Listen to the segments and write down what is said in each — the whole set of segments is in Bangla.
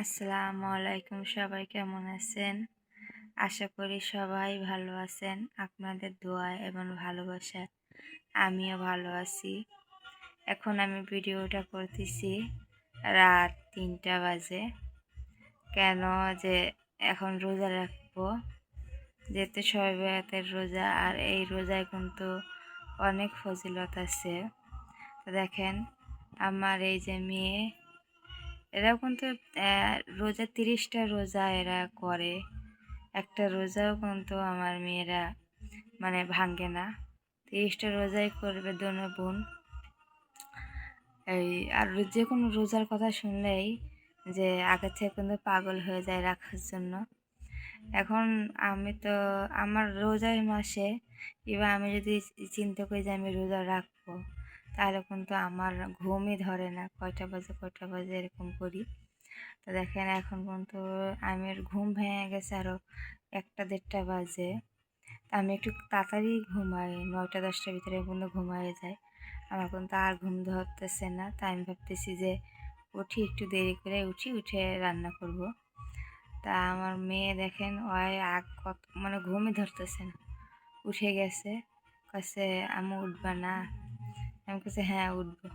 আসসালামু আলাইকুম, সবাই কেমন আছেন? আশা করি সবাই ভালো আছেন। আপনাদের দোয়া এবং ভালোবাসায় আমিও ভালো আছি। এখন আমি ভিডিওটা করতেছি রাত 3টা বাজে। কেন যে এখন রোজা রাখবো, যেহেতু শবে বরাতের রোজা, আর এই রোজায় কিন্তু অনেক ফজিলত আছে। তো দেখেন আমার এই যে মেয়ে, এরাও কিন্তু রোজা 30টা রোজা এরা করে। একটা রোজাও কিন্তু আমার মেয়েরা ভাঙ্গে না। 30টা রোজাই করবে দোনো বোন। এই আর যে কোনো রোজার কথা শুনলেই যে আগে থেকে কিন্তু পাগল হয়ে যায় রাখার জন্য। এখন আমি তো আমার রোজার মাসে এবার আমি যদি চিন্তা করি যে আমি রোজা রাখবো, তাহলে কিন্তু আমার ঘুমই ধরে না, কয়টা বাজে এরকম করি। তো দেখেন এখন কিন্তু আমি ঘুম ভেঙে গেছে আরও 1টা 1:30টা বাজে। তা আমি একটু তাড়াতাড়ি ঘুমাই, 9টা 10টার ভিতরে কিন্তু ঘুমাই যায়। আমার কিন্তু আর ঘুম ধরতেছে না, তাই আমি ভাবতেছি যে উঠি, একটু দেরি করে উঠে রান্না করব। তা আমার মেয়ে দেখেন ওই কত ঘুমই ধরতেছে না, উঠে গেছে, কাছে আমি উঠবা না? আমি কাছে হ্যাঁ উঠবো।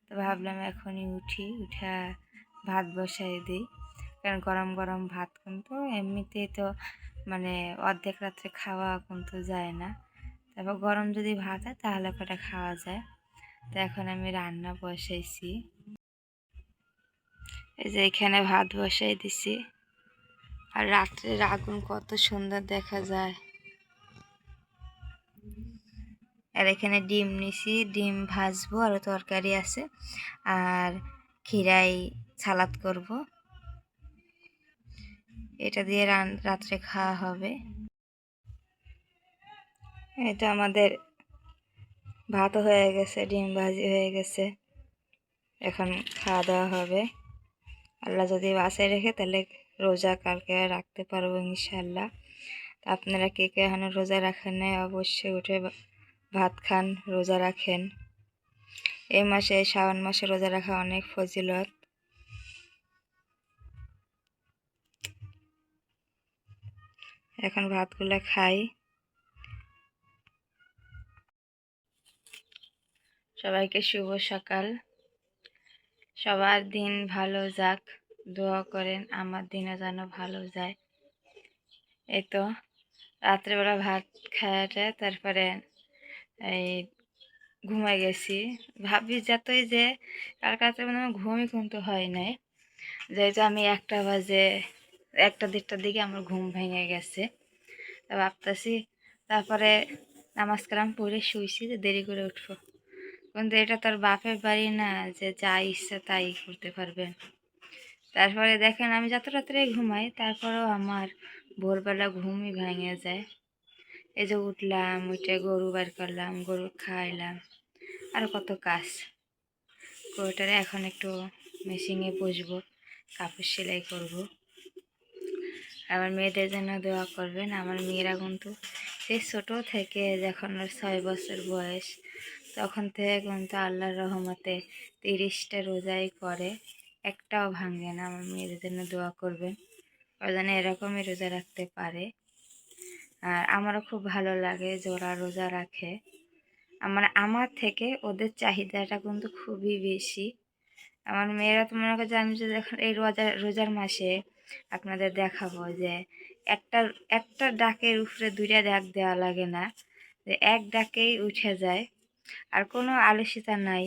তো ভাবলাম এখনই উঠে ভাত বসাই দিই, কারণ গরম গরম ভাত কিন্তু এমনিতেই তো অর্ধেক রাত্রে খাওয়া কিন্তু যায় না। তারপর গরম যদি ভাত হয় তাহলে কটা খাওয়া যায়। তো এখন আমি রান্না বসাইছি, এই যে এখানে ভাত বসাই দিছি। আর রাত্রের আগুন কত সুন্দর দেখা যায়। আর এখানে ডিম নিছি, ডিম ভাজবো, আর তরকারি আছে, আর খিরাই সালাদ করব, এটা দিয়ে রাত্রে খাওয়া হবে। এটা আমাদের ভাতও হয়ে গেছে, ডিম ভাজি হয়ে গেছে, এখন খাওয়া দাওয়া হবে। আল্লাহ যদি বাঁচায় রেখে তাহলে রোজা কালকে রাখতে পারবো ইনশাল্লাহ। তা আপনারা কে কে এখনো রোজা রাখেন নাই অবশ্যই উঠে ভাত খান, রোজা রাখেন। এই মাসে, শ্রাবণ মাসে রোজা রাখা অনেক ফজিলত। এখন ভাতগুলো খাই। সবাইকে শুভ সকাল, সবার দিন ভালো যাক, দোয়া করেন আমার দিনও যেন ভালো যায়। এই তো রাত্রেবেলা ভাত খাওয়াটা তারপরে এই ঘুমাই গেছি। ভাবি যতই যে কাল রাত্রে আমার ঘুমই কিন্তু হয় নাই, যেহেতু আমি 1টা 1:30টার দিকে আমার ঘুম ভেঙে গেছে। তা ভাবতেছি তারপরে নামাজ কালাম পড়ে শুইছি যে দেরি করে উঠবো, কিন্তু এটা তার বাপের বাড়ি না যে যা ইচ্ছা তাই করতে পারবেন। তারপরে দেখেন আমি যত রাত্রে ঘুমাই তারপরেও আমার ভোরবেলা ঘুমই ভেঙে যায়। এই যে উঠলাম, উঠে গরু বার করলাম, গরু খাওয়াইলাম, আর কত কাজ। গরুটারে এখন একটু মেশিনে বসবো, কাপড় সেলাই করব। আমার মেয়েদের জন্য দোয়া করবেন। আমার মেয়েরা কিন্তু সেই ছোটো থেকে যখন ওর 6 বছর বয়স, তখন থেকে কিন্তু আল্লাহর রহমতে 30টা রোজাই করে, একটাও ভাঙে না। আমার মেয়েদের জন্য দোয়া করবেন, ওরা যেন এরকমই রোজা রাখতে পারে। আর আমারও খুব ভালো লাগে যে ওরা রোজা রাখে। আমার থেকে ওদের চাহিদাটা কিন্তু খুবই বেশি। আমার মেয়েরা তো মনে করে যে আমি যদি এখন এই রোজার মাসে আপনাদের দেখাবো যে একটা একটা ডাকের উপরে 2টা ডাক দেওয়া লাগে না, যে এক ডাকেই উঠে যায়, আর কোনো আলসিতা নাই।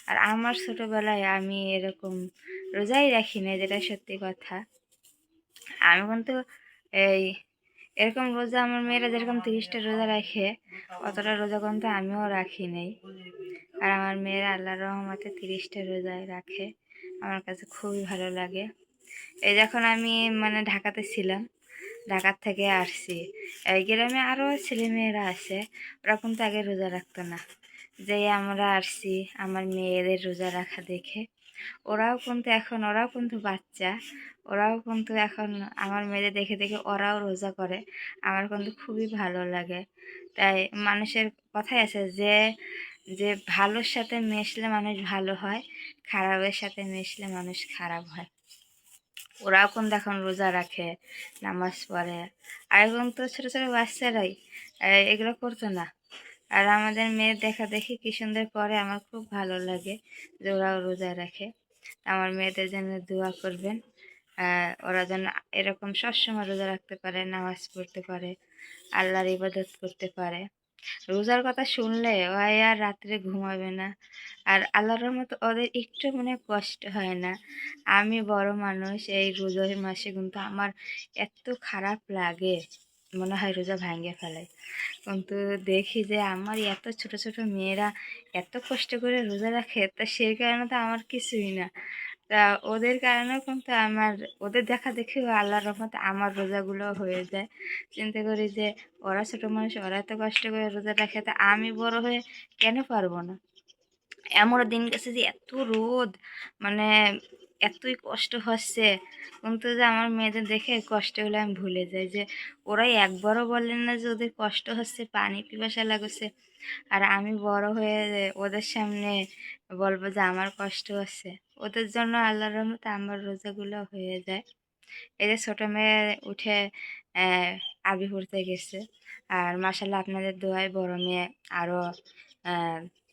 আর আমার ছোটোবেলায় আমি এরকম রোজাই রাখি না, যেটা সত্যি কথা। আমি কিন্তু এই এরকম রোজা, আমার মেয়েরা যেরকম 30টা রোজা রাখে অতটা রোজা কিন্তু আমিও রাখি নেই। আর আমার মেয়েরা আল্লাহর রহমতে 30টা রোজায় রাখে, আমার কাছে খুবই ভালো লাগে। এই যখন আমি ঢাকাতে ছিলাম, ঢাকার থেকে আসছি, এই গ্রামে আরও ছেলেমেয়েরা আছে, ওরা কিন্তু আগে রোজা রাখতো না। যে আমরা আসছি আমার মেয়েদের রোজা রাখা দেখে ওরাও কিন্তু বাচ্চা, ওরাও কিন্তু এখন আমার মেয়েদের দেখে দেখে ওরাও রোজা করে। আমার কিন্তু খুবই ভালো লাগে। তাই মানুষের কথাই আছে যে যে ভালোর সাথে মিশলে মানুষ ভালো হয়, খারাপের সাথে মিশলে মানুষ খারাপ হয়। ওরা এখন দেখুন রোজা রাখে, নামাজ পড়ে। আর এখন তো ছোটো ছোটো বাচ্চারাই এগুলো করতো না। আর আমাদের মেয়ের দেখা দেখি কি সুন্দর করে, আমার খুব ভালো লাগে যে ওরাও রোজা রাখে। আমার মেয়েদের জন্য দোয়া করবেন, ওরা যেন এরকম সবসময় রোজা রাখতে পারে, নামাজ পড়তে পারে, আল্লাহর ইবাদত করতে পারে। রোজার কথা শুনলে ওই আর রাত্রে ঘুমাবে না। আর আল্লাহর রহমতে ওদের একটু মনে কষ্ট হয় না। আমি বড় মানুষ, এই রোজার মাসে কিন্তু আমার এত খারাপ লাগে, মনে হয় রোজা ভাঙিয়ে ফেলে। কিন্তু দেখি যে আমার এত ছোট ছোট মেয়েরা এত কষ্ট করে রোজা রাখে, তা সেই কারণে তো আমার কিছুই না। তা ওদের কারণেও কিন্তু আমার, ওদের দেখা দেখি আল্লাহর রহমতে আমার রোজাগুলো হয়ে যায়। চিন্তা করি যে ওরা ছোট মানুষ, ওরা এত কষ্ট করে রোজা রাখে, তা আমি বড় হয়ে কেন পারবো না? এমন দিন গেছে যে এত রোদ, মানে এতই কষ্ট হচ্ছে, কিন্তু যে আমার মেয়েদের দেখে কষ্টগুলো আমি ভুলে যাই। যে ওরাই একবারও বললেন না যে ওদের কষ্ট হচ্ছে, পানি পিপাসা লাগছে, আর আমি বড় হয়ে ওদের সামনে বলবো যে আমার কষ্ট হচ্ছে। ওদের জন্য আল্লাহর রহমতে আমার রোজাগুলো হয়ে যায়। এই যে ছোটো মেয়ে উঠে আবি পড়তে গেছে, আর মাশাল্লাহ আপনাদের দোয়ায় বড় মেয়ে আরও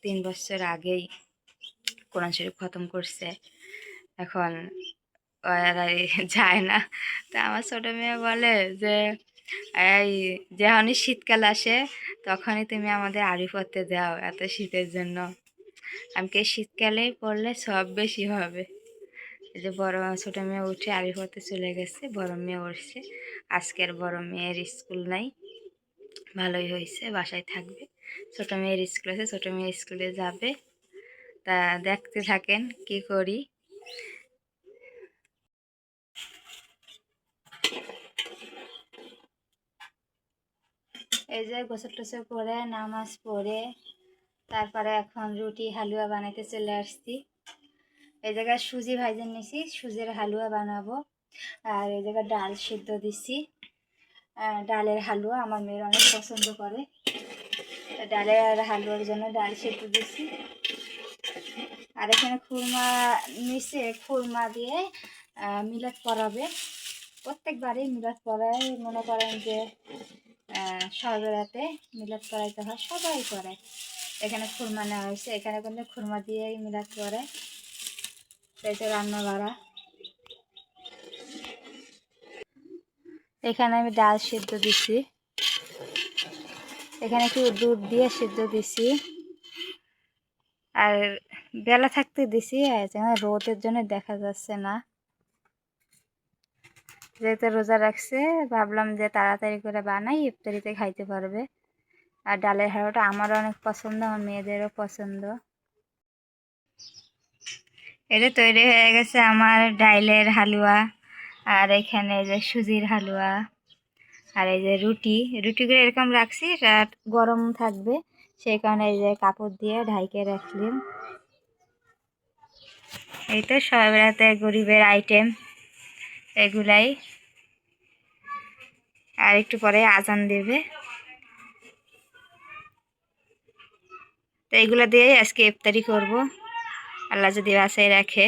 3 বছর আগেই কোরআন শরীফ খতম করছে। এখন ওরা যায় না। তো আমার ছোটো মেয়ে বলে যে এই যখনই শীতকাল আসে তখনই তুমি আমাদের আড়ি পড়তে দাও, এত শীতের জন্য। আমি কি শীতকালেই পড়লে সব বেশি হবে। এই যে বড় ছোটো মেয়ে উঠে আড়ি পড়তে চলে গেছে, বড় মেয়ে উঠছে। আজকের বড় মেয়ের স্কুল নাই, ভালোই হয়েছে, বাসায় থাকবে। ছোটো মেয়ের স্কুল আছে, ছোটো মেয়ে স্কুলে যাবে। তা দেখতে থাকেন কি করি। এই যে গোসল টোসল করে নামাজ পড়ে তারপরে এখন রুটি হালুয়া বানাইতে চলে আসছি। এই জায়গায় সুজি ভাইজে নিছি, সুজির হালুয়া বানাবো। আর এই জায়গায় ডাল সিদ্ধ দিছি, ডালের হালুয়া আমার মেয়ের অনেক পছন্দ করে। ডালের হালুয়ার জন্য ডাল সিদ্ধ দিছি। আর এখানে খুরমা নিচে, খুরমা দিয়ে মিলাদ পরাবে। প্রত্যেকবারই মিলাদ পড়ায়, মনে করেন যে সবেরাতে মিলাদ পড়াইতে হয়, সবাই করে। এখানে খুরমা নেওয়া হয়েছে, এখানে কিন্তু খুরমা দিয়েই মিলাদ করে। এই যে রান্না বাড়া, এখানে আমি ডাল সিদ্ধ দিছি, এখানে একটু দুধ দিয়ে সিদ্ধ দিছি। আর বেলা থাকতে দিছি, রোদের জন্য দেখা যাচ্ছে না। যেহেতু রোজা রাখছে ভাবলাম যে তাড়াতাড়ি করে বানাই, ইফতারিতে খাইতে পারবে। আর ডালের হালুয়াটা আমারও অনেক পছন্দ, আমার মেয়েদেরও পছন্দ। এটা তৈরি হয়ে গেছে আমার ডালের হালুয়া। আর এখানে যে সুজির হালুয়া, আর এই যে রুটিগুলো এরকম রাখছি, রাত গরম থাকবে সেই কারণে এই যে কাপড় দিয়ে ঢাইকে রাখলাম। এই তো সব রাতে গরিবের আইটেম এগুলাই। আর একটু পরে আজান দেবে, তো এইগুলো দিয়েই আজকে ইফতারি করব, আল্লাহ যদি বাসায় রাখে।